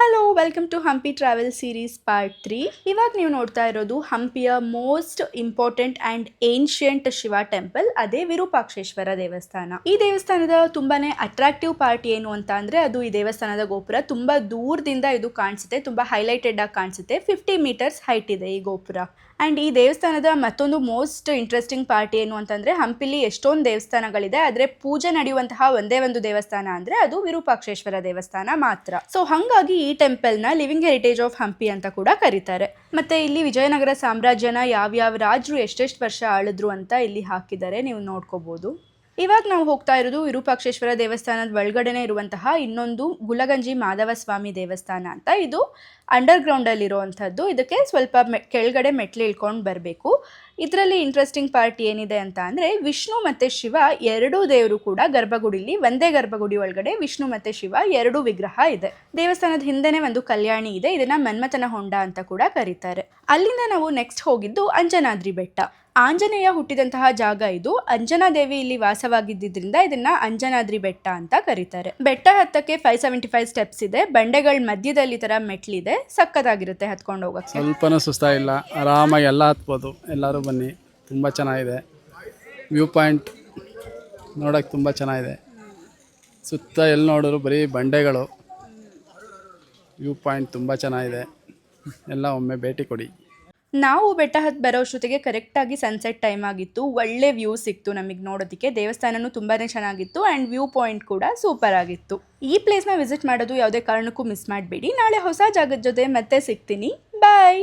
Hello welcome to Hampi travel series part 3. ಇವಾಗ ನೀವು ನೋಡ್ತಾ ಇರೋದು ಹಂಪಿಯ most important and ancient Shiva temple, ಅದೇ ವಿರೂಪಾಕ್ಷೇಶ್ವರ ದೇವಸ್ಥಾನ. ಈ ದೇವಸ್ಥಾನದ ತುಂಬಾನೇ ಅಟ್ರಾಕ್ಟಿವ್ ಪಾರ್ಟ್ ಏನು ಅಂತ ಅಂದರೆ ಅದು ಈ ದೇವಸ್ಥಾನದ ಗೋಪುರ. ತುಂಬ ದೂರದಿಂದ ಇದು ಕಾಣಿಸುತ್ತೆ, ತುಂಬ ಹೈಲೈಟೆಡ್ ಆಗಿ ಕಾಣಿಸುತ್ತೆ. 50 ಮೀಟರ್ಸ್ ಹೈಟ್ ಇದೆ ಈ ಗೋಪುರ. ಆ್ಯಂಡ್ ಈ ದೇವಸ್ಥಾನದ ಮತ್ತೊಂದು ಮೋಸ್ಟ್ ಇಂಟ್ರೆಸ್ಟಿಂಗ್ ಪಾರ್ಟ್ ಏನು ಅಂತಂದರೆ ಹಂಪಿಲಿ ಎಷ್ಟೊಂದು ದೇವಸ್ಥಾನಗಳಿದೆ, ಆದರೆ ಪೂಜೆ ನಡೆಯುವಂತಹ ಒಂದೇ ಒಂದು ದೇವಸ್ಥಾನ ಅಂದರೆ ಅದು ವಿರೂಪಾಕ್ಷೇಶ್ವರ ದೇವಸ್ಥಾನ ಮಾತ್ರ. ಸೊ ಹಾಗಾಗಿ ಈ ಟೆಂಪಲ್ನ ಲಿವಿಂಗ್ ಹೆರಿಟೇಜ್ ಆಫ್ ಹಂಪಿ ಅಂತ ಕೂಡ ಕರೀತಾರೆ. ಮತ್ತೆ ಇಲ್ಲಿ ವಿಜಯನಗರ ಸಾಮ್ರಾಜ್ಯನ ಯಾವ್ಯಾವ ರಾಜರು ಎಷ್ಟೆಷ್ಟು ವರ್ಷ ಆಳಿದ್ರು ಅಂತ ಇಲ್ಲಿ ಹಾಕಿದ್ದಾರೆ, ನೀವು ನೋಡ್ಕೋಬಹುದು. ಇವಾಗ ನಾವು ಹೋಗ್ತಾ ಇರೋದು ವಿರೂಪಾಕ್ಷೇಶ್ವರ ದೇವಸ್ಥಾನದ ಒಳಗಡೆನೆ ಇರುವಂತಹ ಇನ್ನೊಂದು ಗುಲಗಂಜಿ ಮಾಧವ ಸ್ವಾಮಿ ದೇವಸ್ಥಾನ ಅಂತ. ಇದು ಅಂಡರ್ಗ್ರೌಂಡಲ್ಲಿ ಇರುವಂಥದ್ದು. ಇದಕ್ಕೆ ಸ್ವಲ್ಪ ಕೆಳಗಡೆ ಮೆಟ್ಲು ಇಳ್ಕೊಂಡು ಬರಬೇಕು. ಇದರಲ್ಲಿ ಇಂಟ್ರೆಸ್ಟಿಂಗ್ ಪಾರ್ಟ್ ಏನಿದೆ ಅಂತ ಅಂದರೆ ವಿಷ್ಣು ಮತ್ತು ಶಿವ ಎರಡೂ ದೇವರು ಕೂಡ ಗರ್ಭಗುಡಿಲಿ, ಒಂದೇ ಗರ್ಭಗುಡಿ ಒಳಗಡೆ ವಿಷ್ಣು ಮತ್ತು ಶಿವ ಎರಡು ವಿಗ್ರಹ ಇದೆ. ದೇವಸ್ಥಾನದ ಹಿಂದೆನೇ ಒಂದು ಕಲ್ಯಾಣಿ ಇದೆ, ಇದನ್ನ ಮನ್ಮಥನ ಹೊಂಡ ಅಂತ ಕೂಡ ಕರೀತಾರೆ. ಅಲ್ಲಿಂದ ನಾವು ನೆಕ್ಸ್ಟ್ ಹೋಗಿದ್ದು ಅಂಜನಾದ್ರಿ ಬೆಟ್ಟ. ಆಂಜನೇಯ ಹುಟ್ಟಿದಂತಹ ಜಾಗ ಇದು. ಅಂಜನಾದೇವಿ ಇಲ್ಲಿ ವಾಸವಾಗಿದ್ದರಿಂದ ಇದನ್ನ ಅಂಜನಾದ್ರಿ ಬೆಟ್ಟ ಅಂತ ಕರೀತಾರೆ. ಬೆಟ್ಟ ಹತ್ತಕ್ಕೆ 575 ಸ್ಟೆಪ್ಸ್ ಇದೆ. ಬಂಡೆಗಳ ಮಧ್ಯದಲ್ಲಿ ತರ ಮೆಟ್ಲಿದೆ, ಸಕ್ಕತ್ತಾಗಿರುತ್ತೆ ಹತ್ಕೊಂಡು ಹೋಗಕ್ಕೆ. ಸ್ವಲ್ಪನೂ ಸುಸ್ತಾಗಿಲ್ಲ, ಆರಾಮಾಗಿ ಎಲ್ಲ ಹತ್ಬೋದು. ಎಲ್ಲರೂ ಬನ್ನಿ, ತುಂಬ ಚೆನ್ನಾಗಿದೆ. ವ್ಯೂ ಪಾಯಿಂಟ್ ನೋಡೋಕ್ಕೆ ತುಂಬ ಚೆನ್ನಾಗಿದೆ. ಸುತ್ತ ಎಲ್ಲಿ ನೋಡಿದ್ರು ಬರೀ ಬಂಡೆಗಳು. ವ್ಯೂ ಪಾಯಿಂಟ್ ತುಂಬ ಚೆನ್ನಾಗಿದೆ, ಎಲ್ಲ ಒಮ್ಮೆ ಭೇಟಿ ಕೊಡಿ. ನಾವು ಬೆಟ್ಟ ಹತ್ತು ಬರೋಷ್ಟೊತ್ತಿಗೆ ಕರೆಕ್ಟಾಗಿ ಸನ್ಸೆಟ್ ಟೈಮ್ ಆಗಿತ್ತು. ಒಳ್ಳೆ ವ್ಯೂ ಸಿಕ್ತು ನಮಗೆ ನೋಡೋದಕ್ಕೆ. ದೇವಸ್ಥಾನನೂ ತುಂಬಾ ಚೆನ್ನಾಗಿತ್ತು ಆ್ಯಂಡ್ ವ್ಯೂ ಪಾಯಿಂಟ್ ಕೂಡ ಸೂಪರ್ ಆಗಿತ್ತು. ಈ ಪ್ಲೇಸ್ನ ವಿಸಿಟ್ ಮಾಡೋದು ಯಾವುದೇ ಕಾರಣಕ್ಕೂ ಮಿಸ್ ಮಾಡಬೇಡಿ. ನಾಳೆ ಹೊಸ ಜಾಗದ ಜೊತೆ ಮತ್ತೆ ಸಿಗ್ತೀನಿ. ಬಾಯ್.